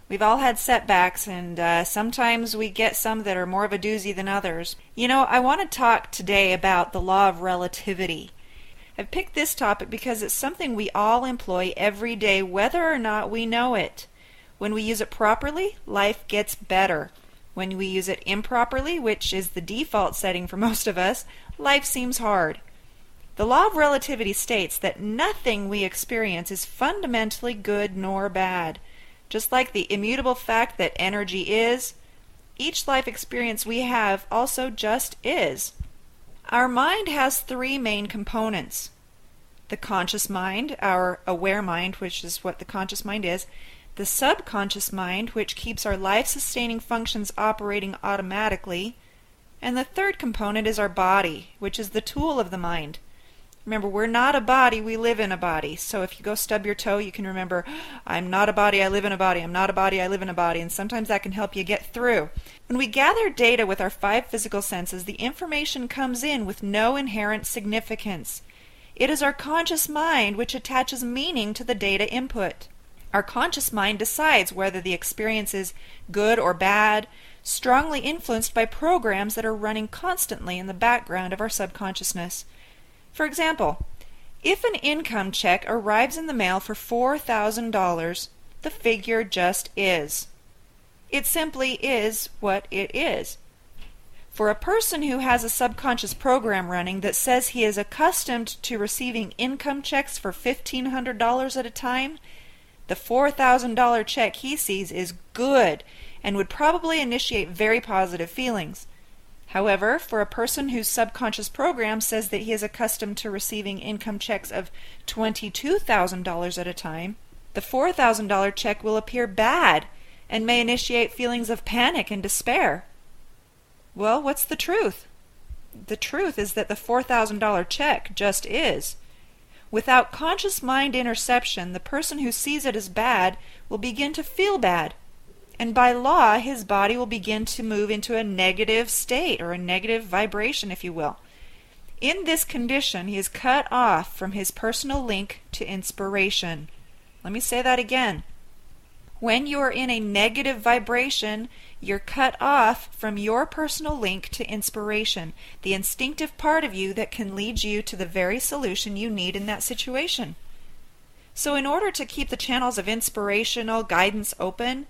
We've all had setbacks, and sometimes we get some that are more of a doozy than others. I want to talk today about the law of relativity. I've picked this topic because it's something we all employ every day, whether or not we know it. When we use it properly, life gets better. When we use it improperly, which is the default setting for most of us, life seems hard. The law of relativity states that nothing we experience is fundamentally good nor bad. Just like the immutable fact that energy is, each life experience we have also just is. Our mind has three main components. The conscious mind, our aware mind, which is what the conscious mind is, the subconscious mind, which keeps our life-sustaining functions operating automatically, and the third component is our body, which is the tool of the mind. Remember, we're not a body, we live in a body. So if you go stub your toe, you can remember, I'm not a body, I live in a body. I'm not a body, I live in a body. And sometimes that can help you get through. When we gather data with our five physical senses, the information comes in with no inherent significance. It is our conscious mind which attaches meaning to the data input. Our conscious mind decides whether the experience is good or bad, strongly influenced by programs that are running constantly in the background of our subconsciousness. For example, if an income check arrives in the mail for $4,000, the figure just is. It simply is what it is. For a person who has a subconscious program running that says he is accustomed to receiving income checks for $1,500 at a time, the $4,000 check he sees is good and would probably initiate very positive feelings. However, for a person whose subconscious program says that he is accustomed to receiving income checks of $22,000 at a time, the $4,000 check will appear bad and may initiate feelings of panic and despair. Well, what's the truth? The truth is that the $4,000 check just is. Without conscious mind interception, the person who sees it as bad will begin to feel bad. And by law, his body will begin to move into a negative state, or a negative vibration, if you will. In this condition, he is cut off from his personal link to inspiration. Let me say that again. When you are in a negative vibration, you're cut off from your personal link to inspiration, the instinctive part of you that can lead you to the very solution you need in that situation. So in order to keep the channels of inspirational guidance open,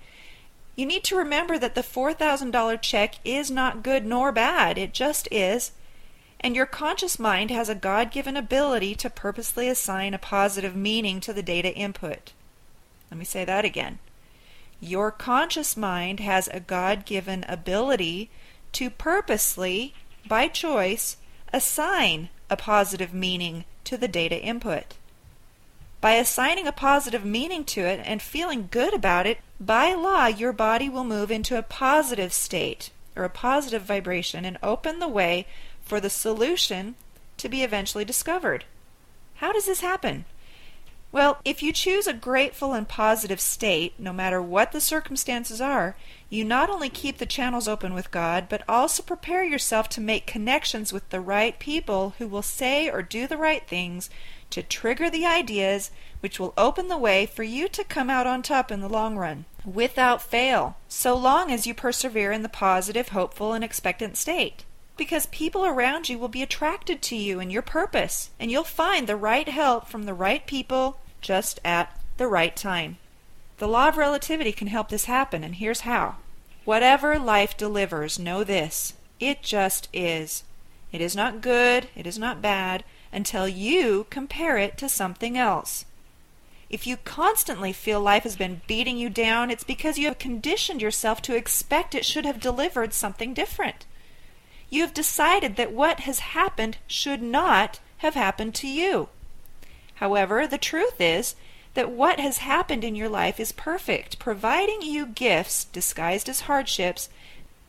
you need to remember that the $4,000 check is not good nor bad, it just is, and your conscious mind has a God-given ability to purposely assign a positive meaning to the data input. Let me say that again. Your conscious mind has a God-given ability to purposely, by choice, assign a positive meaning to the data input. By assigning a positive meaning to it and feeling good about it, by law your body will move into a positive state, or a positive vibration, and open the way for the solution to be eventually discovered. How does this happen? Well, if you choose a grateful and positive state, no matter what the circumstances are, you not only keep the channels open with God, but also prepare yourself to make connections with the right people who will say or do the right things to trigger the ideas which will open the way for you to come out on top in the long run, without fail, so long as you persevere in the positive, hopeful, and expectant state. Because people around you will be attracted to you and your purpose, and you'll find the right help from the right people just at the right time. The law of relativity can help this happen, and here's how. Whatever life delivers, know this: it just is. It is not good, it is not bad, until you compare it to something else. If you constantly feel life has been beating you down, it's because you have conditioned yourself to expect it should have delivered something different. You have decided that what has happened should not have happened to you. However, the truth is that what has happened in your life is perfect, providing you gifts disguised as hardships,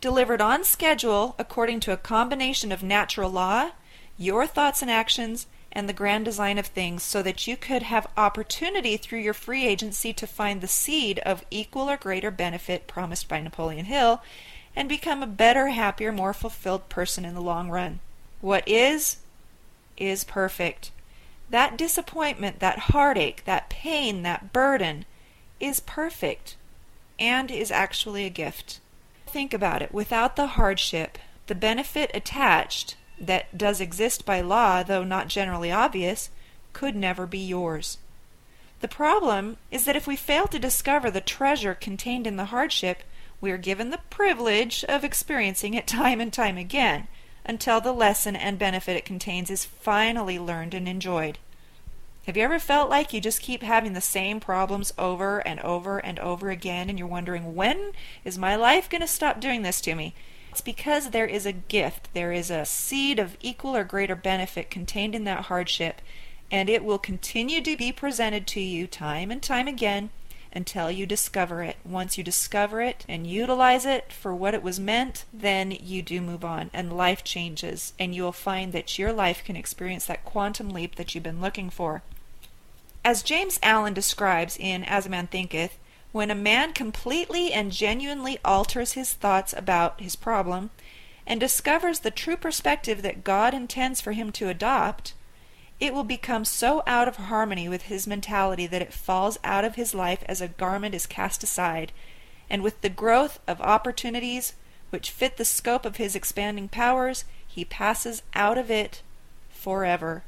delivered on schedule according to a combination of natural law, your thoughts and actions, and the grand design of things, so that you could have opportunity through your free agency to find the seed of equal or greater benefit promised by Napoleon Hill, and become a better, happier, more fulfilled person in the long run. What is perfect. That disappointment, that heartache, that pain, that burden is perfect. and is actually a gift. Think about it. Without the hardship, the benefit attached that does exist by law, though not generally obvious, could never be yours. The problem is that if we fail to discover the treasure contained in the hardship, we are given the privilege of experiencing it time and time again, until the lesson and benefit it contains is finally learned and enjoyed. Have you ever felt like you just keep having the same problems over and over and over again, and you're wondering, when is my life going to stop doing this to me? It's because there is a gift, there is a seed of equal or greater benefit contained in that hardship, and it will continue to be presented to you time and time again until you discover it. Once you discover it and utilize it for what it was meant, then you do move on and life changes, and you will find that your life can experience that quantum leap that you've been looking for. As James Allen describes in As a Man Thinketh, when a man completely and genuinely alters his thoughts about his problem and discovers the true perspective that God intends for him to adopt, it will become so out of harmony with his mentality that it falls out of his life as a garment is cast aside, and with the growth of opportunities which fit the scope of his expanding powers, he passes out of it forever.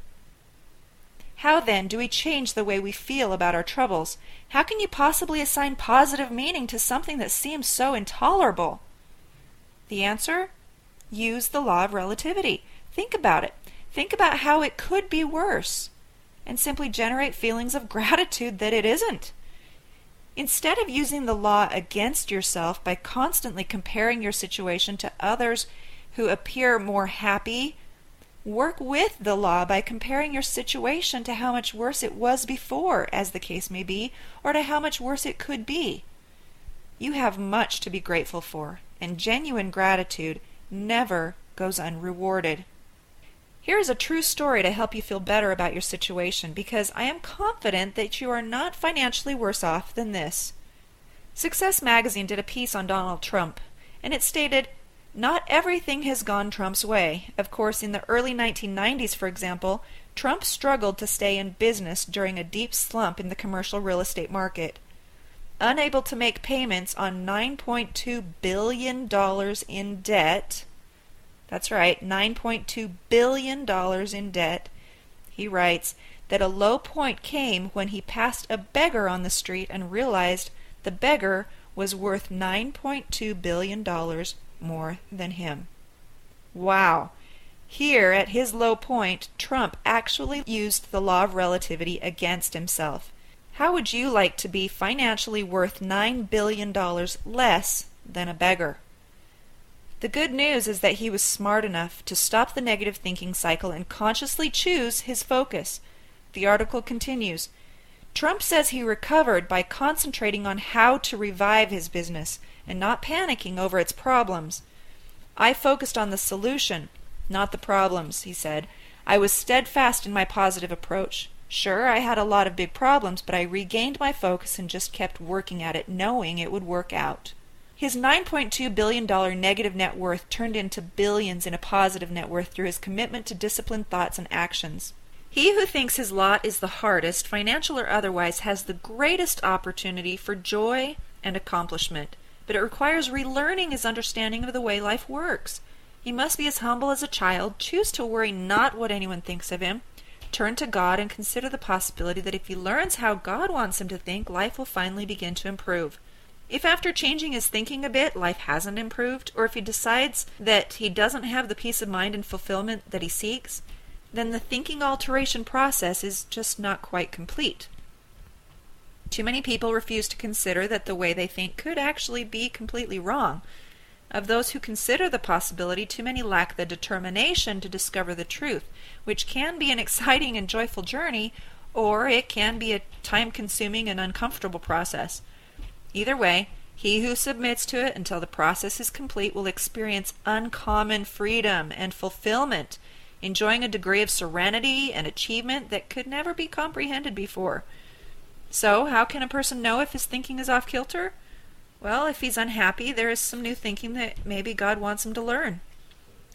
How then do we change the way we feel about our troubles? How can you possibly assign positive meaning to something that seems so intolerable? The answer? Use the law of relativity. Think about it. Think about how it could be worse, and simply generate feelings of gratitude that it isn't. Instead of using the law against yourself by constantly comparing your situation to others who appear more happy, work with the law by comparing your situation to how much worse it was before, as the case may be, or to how much worse it could be. You have much to be grateful for, and genuine gratitude never goes unrewarded. Here is a true story to help you feel better about your situation, because I am confident that you are not financially worse off than this. Success Magazine did a piece on Donald Trump, and it stated, "Not everything has gone Trump's way. Of course, in the early 1990s, for example, Trump struggled to stay in business during a deep slump in the commercial real estate market. Unable to make payments on $9.2 billion in debt," that's right, $9.2 billion in debt, he writes that a low point came when he passed a beggar on the street and realized the beggar was worth $9.2 billion more than him. Wow! Here, at his low point, Trump actually used the law of relativity against himself. How would you like to be financially worth $9 billion less than a beggar? The good news is that he was smart enough to stop the negative thinking cycle and consciously choose his focus. The article continues, Trump says he recovered by concentrating on how to revive his business and not panicking over its problems. "I focused on the solution, not the problems," he said. "I was steadfast in my positive approach. Sure, I had a lot of big problems, but I regained my focus and just kept working at it, knowing it would work out." His $9.2 billion negative net worth turned into billions in a positive net worth through his commitment to disciplined thoughts and actions. He who thinks his lot is the hardest, financial or otherwise, has the greatest opportunity for joy and accomplishment, but it requires relearning his understanding of the way life works. He must be as humble as a child, choose to worry not what anyone thinks of him, turn to God and consider the possibility that if he learns how God wants him to think, life will finally begin to improve. If after changing his thinking a bit, life hasn't improved, or if he decides that he doesn't have the peace of mind and fulfillment that he seeks, then the thinking alteration process is just not quite complete. Too many people refuse to consider that the way they think could actually be completely wrong. Of those who consider the possibility, too many lack the determination to discover the truth, which can be an exciting and joyful journey, or it can be a time-consuming and uncomfortable process. Either way, he who submits to it until the process is complete will experience uncommon freedom and fulfillment, enjoying a degree of serenity and achievement that could never be comprehended before. So, how can a person know if his thinking is off kilter? Well, if he's unhappy, there is some new thinking that maybe God wants him to learn.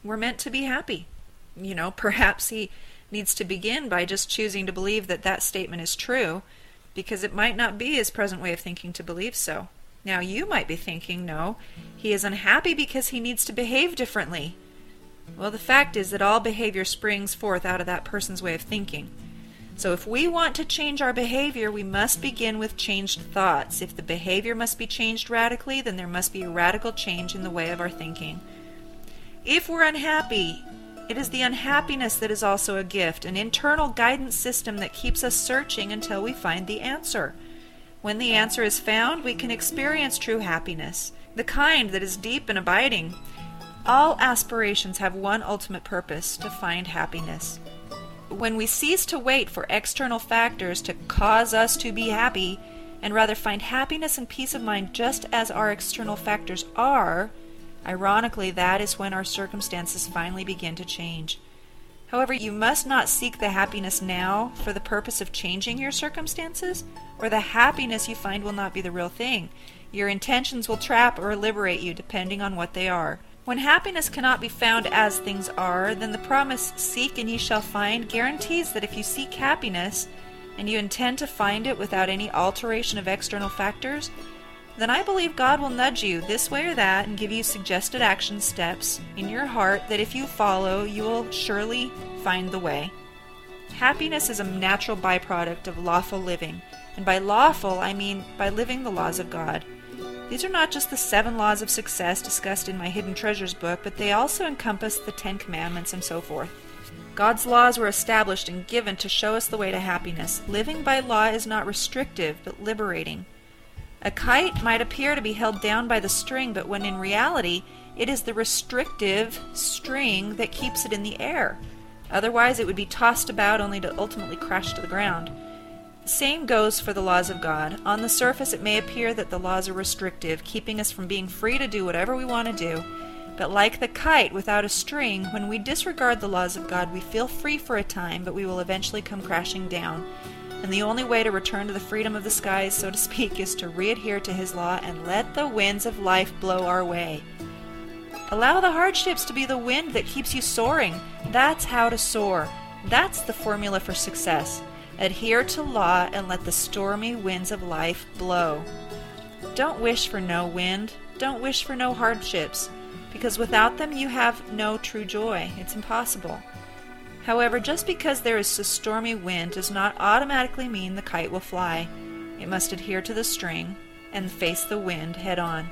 We're meant to be happy. Perhaps he needs to begin by just choosing to believe that that statement is true, because it might not be his present way of thinking to believe so. Now you might be thinking, no, he is unhappy because he needs to behave differently. Well, the fact is that all behavior springs forth out of that person's way of thinking. So if we want to change our behavior, we must begin with changed thoughts. If the behavior must be changed radically, then there must be a radical change in the way of our thinking. If we're unhappy, it is the unhappiness that is also a gift, an internal guidance system that keeps us searching until we find the answer. When the answer is found, we can experience true happiness, the kind that is deep and abiding. All aspirations have one ultimate purpose: to find happiness. When we cease to wait for external factors to cause us to be happy, and rather find happiness and peace of mind just as our external factors are, ironically, that is when our circumstances finally begin to change. However, you must not seek the happiness now for the purpose of changing your circumstances, or the happiness you find will not be the real thing. Your intentions will trap or liberate you depending on what they are. When happiness cannot be found as things are, then the promise, "Seek and ye shall find," guarantees that if you seek happiness, and you intend to find it without any alteration of external factors, then I believe God will nudge you this way or that and give you suggested action steps in your heart that if you follow, you will surely find the way. Happiness is a natural byproduct of lawful living, and by lawful I mean by living the laws of God. These are not just the 7 laws of success discussed in my Hidden Treasures book, but they also encompass the 10 Commandments and so forth. God's laws were established and given to show us the way to happiness. Living by law is not restrictive, but liberating. A kite might appear to be held down by the string, but when in reality, it is the restrictive string that keeps it in the air. Otherwise, it would be tossed about only to ultimately crash to the ground. The same goes for the laws of God. On the surface, it may appear that the laws are restrictive, keeping us from being free to do whatever we want to do. But like the kite without a string, when we disregard the laws of God, we feel free for a time, but we will eventually come crashing down. And the only way to return to the freedom of the skies, so to speak, is to re-adhere to His law and let the winds of life blow our way. Allow the hardships to be the wind that keeps you soaring. That's how to soar. That's the formula for success. Adhere to law and let the stormy winds of life blow. Don't wish for no wind. Don't wish for no hardships, because without them you have no true joy. It's impossible. However, just because there is a stormy wind does not automatically mean the kite will fly. It must adhere to the string and face the wind head on.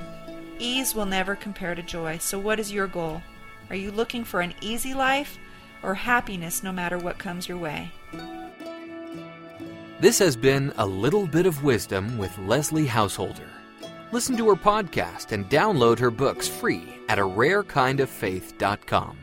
Ease will never compare to joy. So what is your goal? Are you looking for an easy life or happiness no matter what comes your way? This has been A Little Bit of Wisdom with Leslie Householder. Listen to her podcast and download her books free at ararekindoffaith.com.